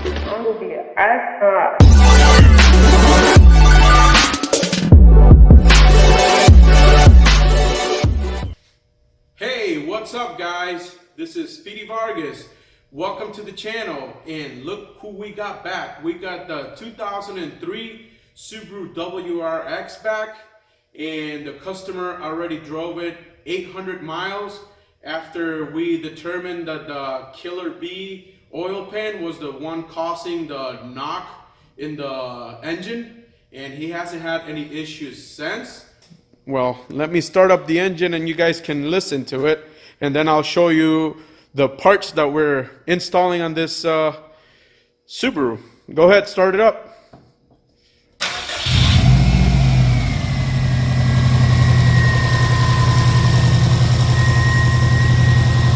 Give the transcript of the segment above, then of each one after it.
I'm gonna be an astronaut. Hey, what's up guys? This is Speedy Vargas. Welcome to the channel, and look who we got back. We got the 2003 Subaru WRX back, and the customer already drove it 800 miles after we determined that the Killer B oil pan was the one causing the knock in the engine, and he hasn't had any issues since. Well, let me start up the engine and you guys can listen to it, and then I'll show you the parts that we're installing on this Subaru. Go ahead, start it up.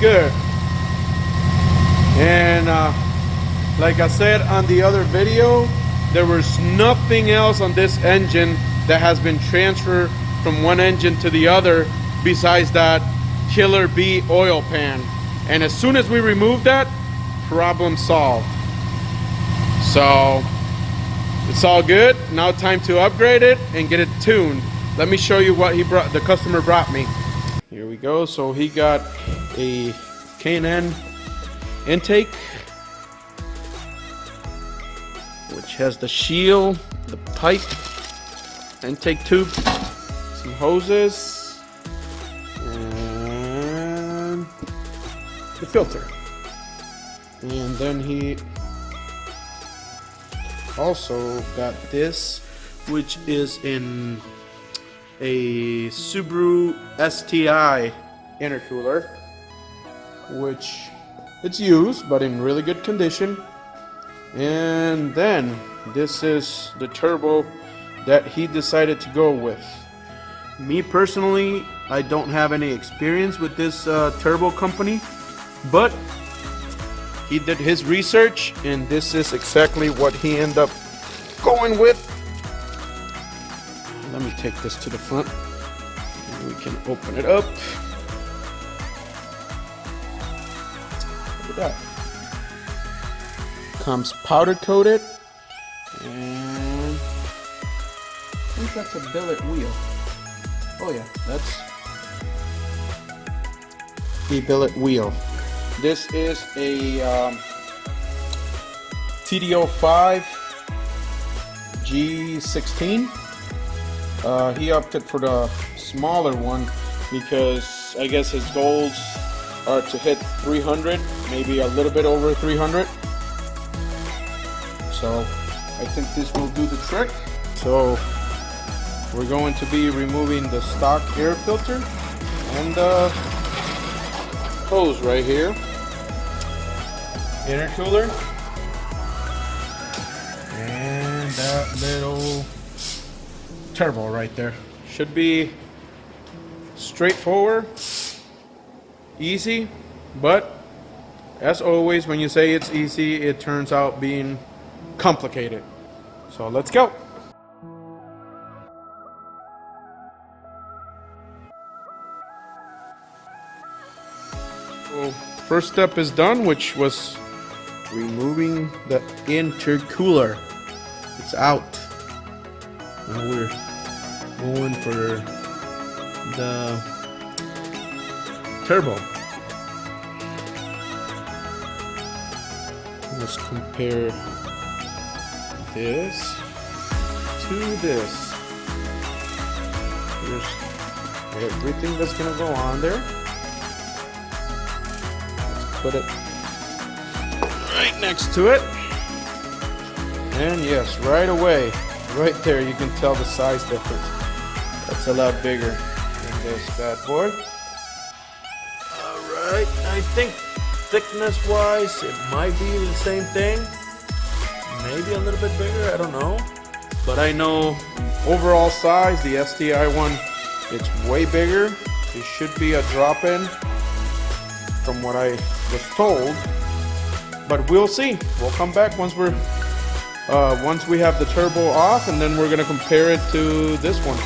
Good. And like I said on the other video, there was nothing else on this engine that has been transferred from one engine to the other besides that Killer B oil pan. And as soon as we remove that, problem solved. So it's all good. Now time to upgrade it and get it tuned. Let me show you what the customer brought me. Here we go. So he got a K&N intake, which has the shield, the pipe, intake tube, some hoses, and the filter. And then he also got this, which is in a Subaru STI intercooler, which it's used but in really good condition. And then this is the turbo that he decided to go with. Me personally, I don't have any experience with this turbo company, but he did his research and this is exactly what he ended up going with. Let me take this to the front and we can open it up. Look at that. Comes powder coated, and I think that's a billet wheel. Oh yeah, that's the billet wheel. This is a TD05 G16. He opted for the smaller one because I guess his goals are to hit 300, maybe a little bit over 300. So I think this will do the trick. So we're going to be removing the stock air filter and the hose right here, intercooler, and that little turbo right there. Should be straightforward, easy, but as always when you say it's easy, it turns out being complicated. So let's go. So first step is done, which was removing the intercooler. It's out. Now we're going for the turbo. Let's compare this to this. Here's everything that's gonna go on there. Let's put it right next to it. And yes, right away, right there, you can tell the size difference. That's a lot bigger than this bad boy. Alright, I think thickness wise, it might be the same thing. Maybe a little bit bigger, I don't know. But I know overall size, the STI one, it's way bigger. It should be a drop-in from what I was told. But we'll see. We'll come back once we have the turbo off, and then we're gonna compare it to this one.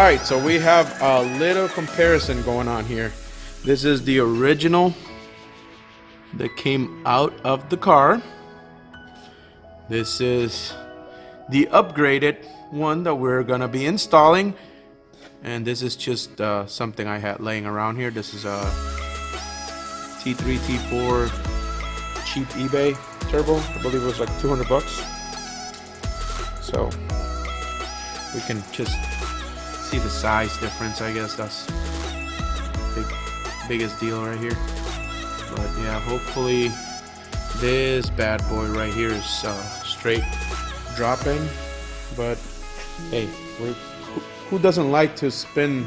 right, so we have a little comparison going on here. This is the original that came out of the car. This is the upgraded one that we're gonna be installing, and this is just something I had laying around here. This is a T3 T4 cheap eBay turbo. I believe it was like 200 bucks. So we can just see the size difference. I guess that's biggest deal right here. But yeah, hopefully this bad boy right here is straight dropping. But hey, who doesn't like to spin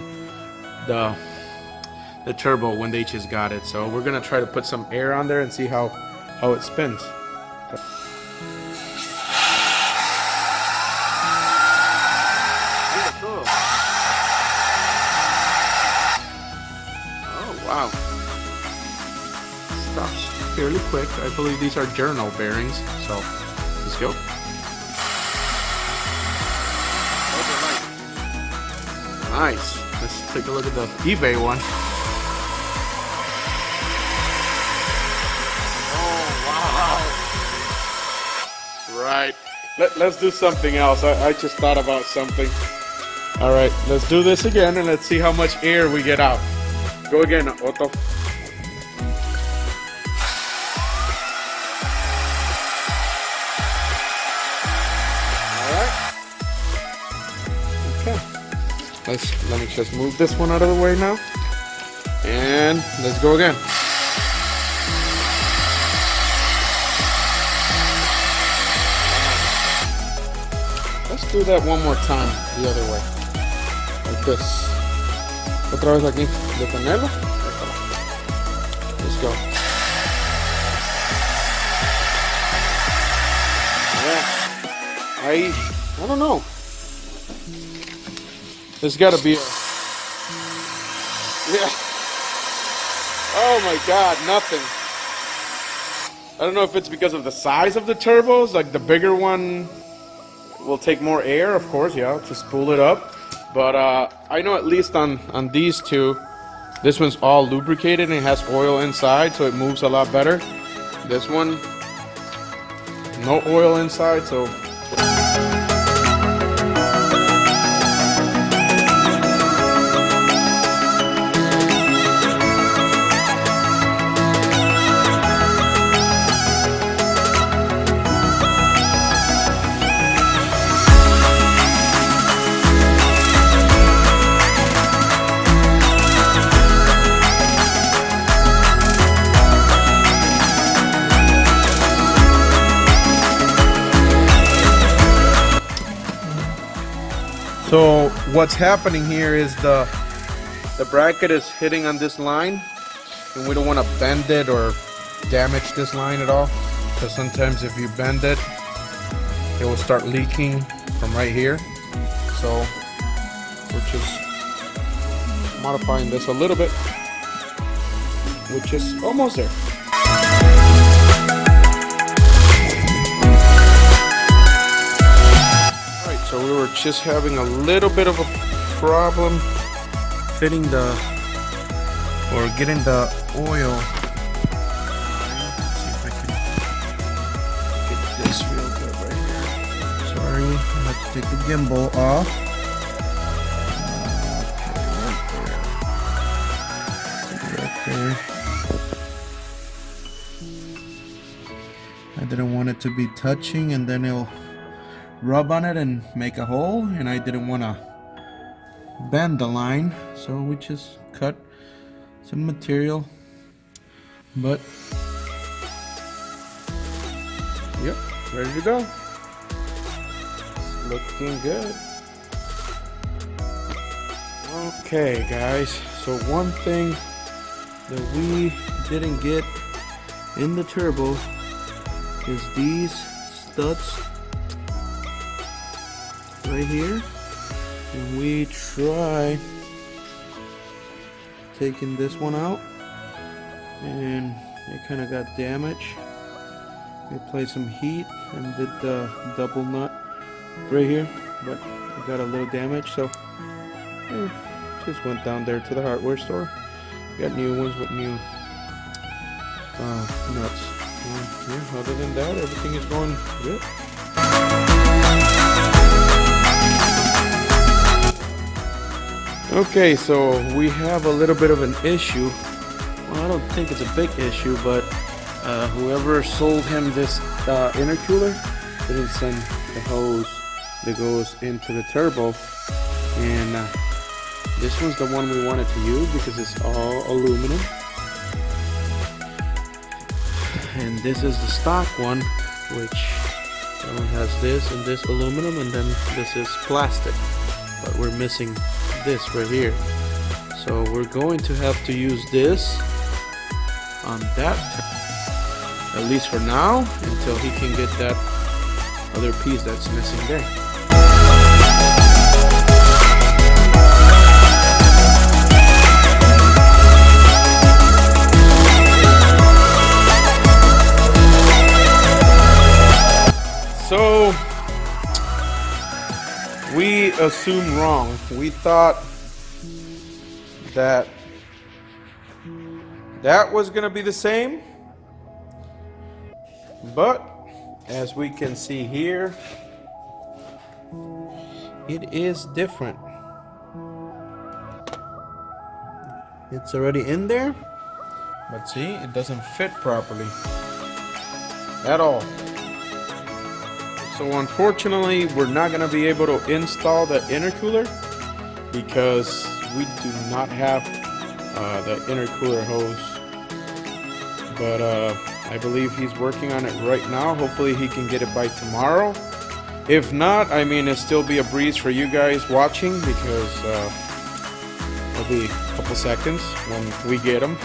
the turbo when they just got it? So we're gonna try to put some air on there and see how it spins. Oh wow, stops fairly quick. I believe these are journal bearings, so let's go. Nice. Let's take a look at the eBay one. Oh, wow. Right. Let's do something else. I just thought about something. All right, let's do this again and let's see how much air we get out. Go again, Otto. All right. Okay. Let me just move this one out of the way now, and let's go again. Let's do that one more time the other way, like this. Otra vez aquí, detenerlo. Let's go. Yeah, I don't know. There's gotta be a... Yeah. Oh my God, nothing. I don't know if it's because of the size of the turbos, like the bigger one will take more air, of course, yeah, to spool it up. But I know at least on these two, this one's all lubricated and it has oil inside, so it moves a lot better. This one, no oil inside, so... So what's happening here is the bracket is hitting on this line, and we don't want to bend it or damage this line at all, because sometimes if you bend it, it will start leaking from right here. So we're just modifying this a little bit, which is almost there. So we were just having a little bit of a problem fitting getting the oil. Let's see if I can get this real good right here. Sorry, I have to take the gimbal off. Right there. I didn't want it to be touching, and then it'll rub on it and make a hole, and I didn't want to bend the line, so we just cut some material. But yep, ready to go. It's looking good. Okay guys, so one thing that we didn't get in the turbo is these studs right here, and we try taking this one out, and it kind of got damaged. We applied some heat and did the double nut right here, but it got a little damage, so Just went down there to the hardware store. Got new ones with new nuts. Yeah, other than that, everything is going good. Okay, so we have a little bit of an issue. Well, I don't think it's a big issue, but whoever sold him this intercooler didn't send the hose that goes into the turbo, and this one's the one we wanted to use because it's all aluminum, and this is the stock one, which has this and this aluminum, and then this is plastic, but we're missing this right here. So we're going to have to use this on that, at least for now, until he can get that other piece that's missing there. So we assumed wrong. We thought that was gonna be the same, but as we can see here, it is different. It's already in there, but see, it doesn't fit properly at all. So unfortunately, we're not gonna be able to install the intercooler because we do not have the intercooler hose. But I believe he's working on it right now. Hopefully he can get it by tomorrow. If not, I mean, it'll still be a breeze for you guys watching because it'll be a couple seconds when we get them.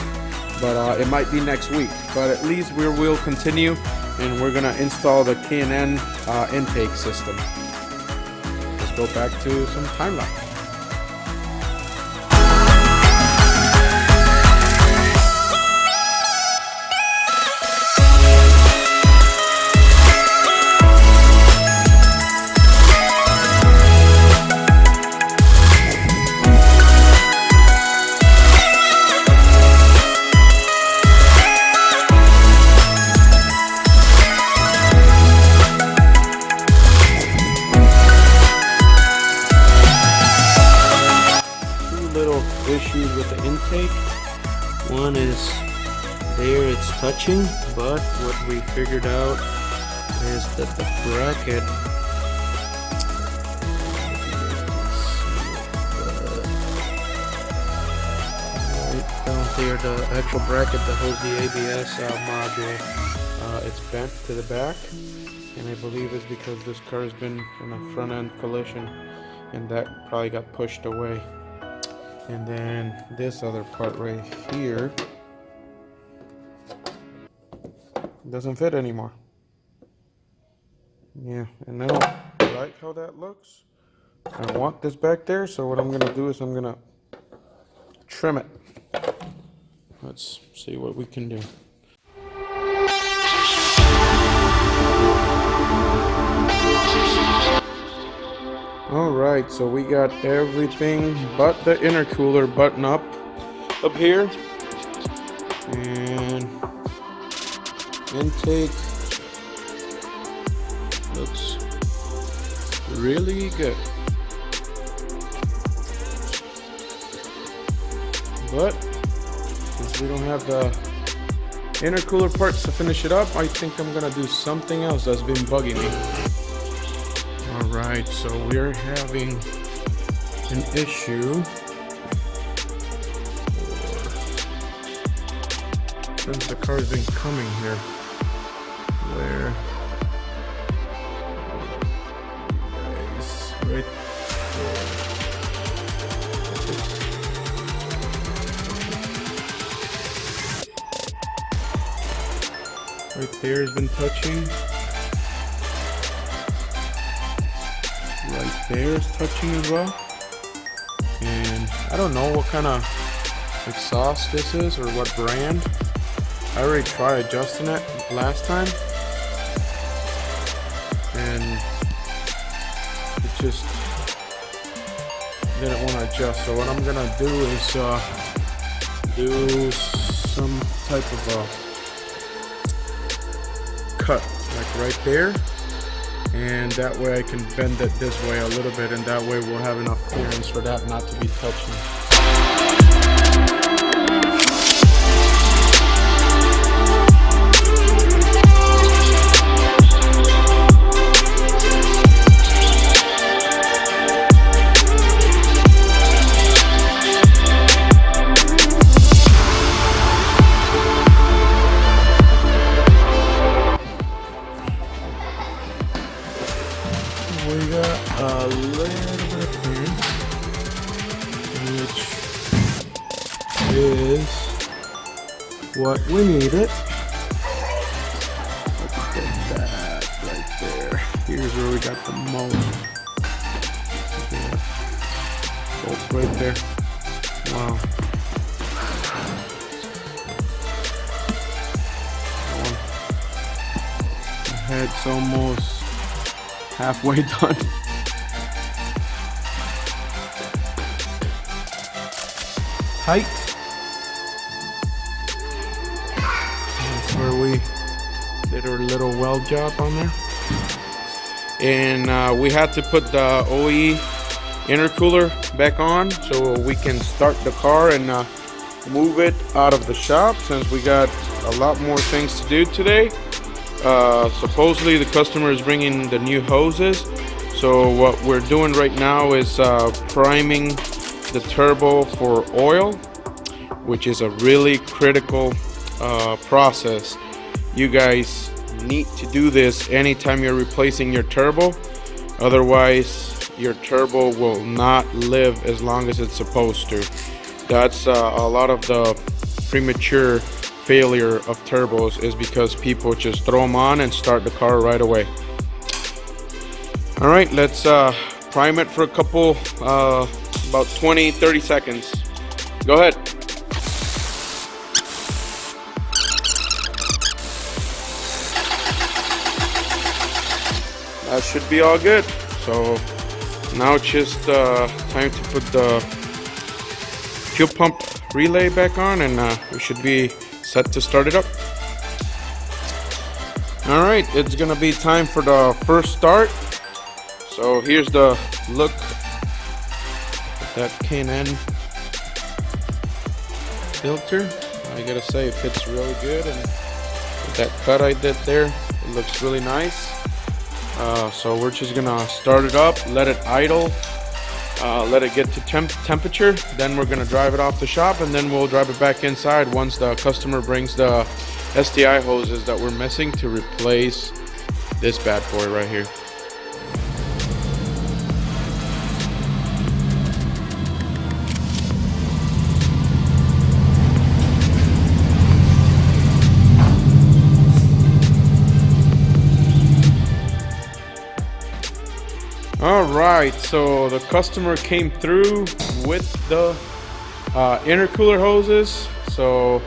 But it might be next week. But at least we will continue, and we're gonna install the K&N intake system. Let's go back to some time lapse. Issues with the intake. One is there, it's touching, but what we figured out is that the bracket, right down there, the actual bracket that holds the ABS module, it's bent to the back, and I believe it's because this car has been in a front end collision, and that probably got pushed away. And then this other part right here doesn't fit anymore. Yeah, and I don't like how that looks. I want this back there, so what I'm gonna do is I'm gonna trim it. Let's see what we can do. Alright, so we got everything but the intercooler button up here. And intake looks really good. But since we don't have the intercooler parts to finish it up, I think I'm gonna do something else that's been bugging me. Alright, so we're having an issue since the car's been coming here, where right there has been touching. Right there is touching as well, and I don't know what kind of exhaust this is or what brand. I already tried adjusting it last time, and it just didn't want to adjust. So what I'm gonna do is do some type of a cut, like right there, and that way I can bend it this way a little bit, and that way we'll have enough clearance for that not to be touching. We got a little bit of clearance, which is what we needed. Look at that right there. Here's where we got the most. Yeah. Both right there. Wow. The head's almost halfway done. Height. That's where we did our little weld job on there. And we had to put the OE intercooler back on so we can start the car and move it out of the shop, since we got a lot more things to do today. Supposedly the customer is bringing the new hoses, so what we're doing right now is priming the turbo for oil, which is a really critical process. You guys need to do this anytime you're replacing your turbo, otherwise your turbo will not live as long as it's supposed to. That's a lot of the premature failure of turbos is because people just throw them on and start the car right away. All right, let's prime it for a couple, about 20-30 seconds. Go ahead. That should be all good. So now it's just time to put the fuel pump relay back on, and we should be set to start it up. All right, it's gonna be time for the first start. So here's the look at that K&N filter. I gotta say it fits really good, and with that cut I did there, it looks really nice. So we're just gonna start it up, let it idle, let it get to temperature, then we're gonna drive it off the shop, and then we'll drive it back inside once the customer brings the STI hoses that we're missing to replace this bad boy right here. All right, so the customer came through with the intercooler hoses, so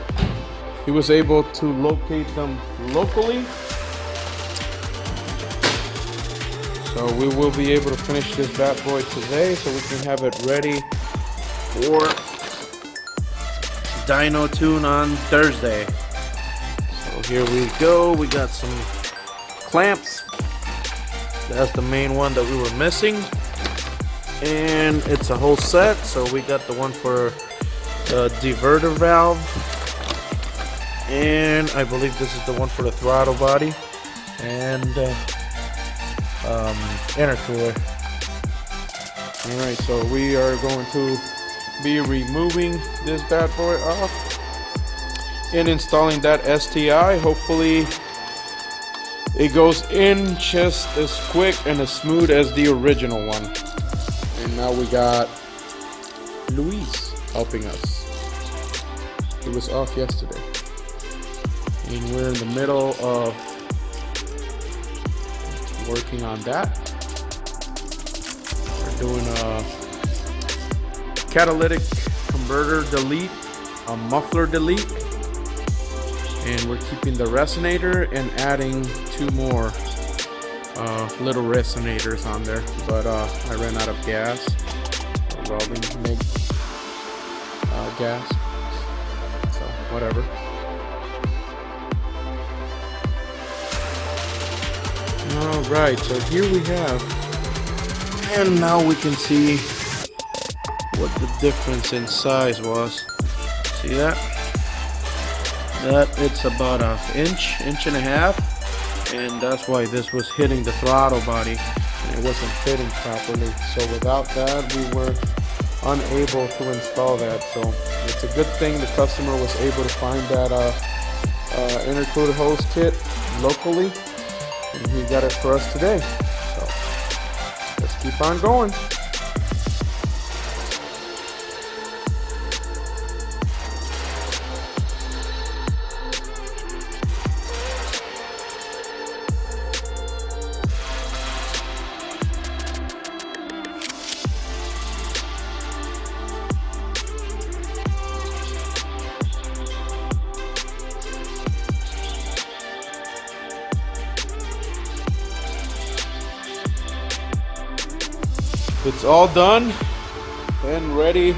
he was able to locate them locally. So we will be able to finish this bad boy today, so we can have it ready for dyno tune on Thursday. So here we go. We got some clamps. That's the main one that we were missing, and it's a whole set. So we got the one for the diverter valve, and I believe this is the one for the throttle body and intercooler. All right, so we are going to be removing this bad boy off and installing that STI. Hopefully it goes in just as quick and as smooth as the original one. And now we got Luis helping us. He was off yesterday, and we're in the middle of working on that. We're doing a catalytic converter delete, a muffler delete, and we're keeping the resonator and adding 2 more little resonators on there, but I ran out of gas. welding MIG gas. So whatever. All right, so here we have, and now we can see what the difference in size was. See that? That it's about an inch and a half, and that's why this was hitting the throttle body and it wasn't fitting properly. So without that, we were unable to install that. So it's a good thing the customer was able to find that intercooler hose kit locally, and he got it for us today. So let's keep on going. It's all done and ready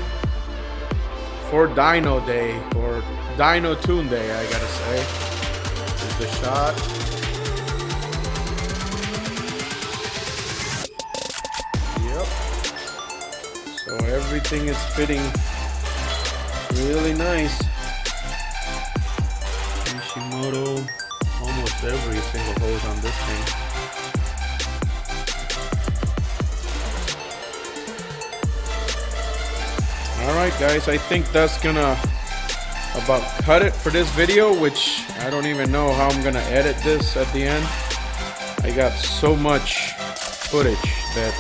for dyno day, or dyno tune day, I gotta say. Here's the shot. Yep. So everything is fitting really nice. Kishimoto, almost every single hose on this thing. Alright guys, I think that's gonna about cut it for this video, which I don't even know how I'm gonna edit this at the end. I got so much footage that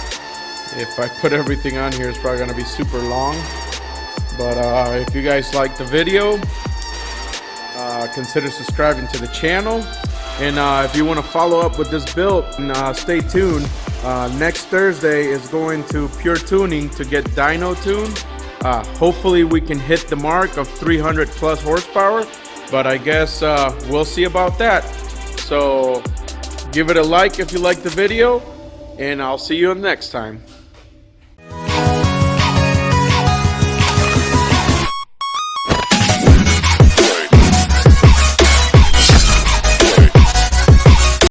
if I put everything on here, it's probably gonna be super long. But if you guys like the video, consider subscribing to the channel. And if you want to follow up with this build, stay tuned. Next Thursday is going to Pure Tuning to get dyno tuned. Hopefully we can hit the mark of 300 plus horsepower, but I guess we'll see about that. So give it a like if you like the video, and I'll see you next time.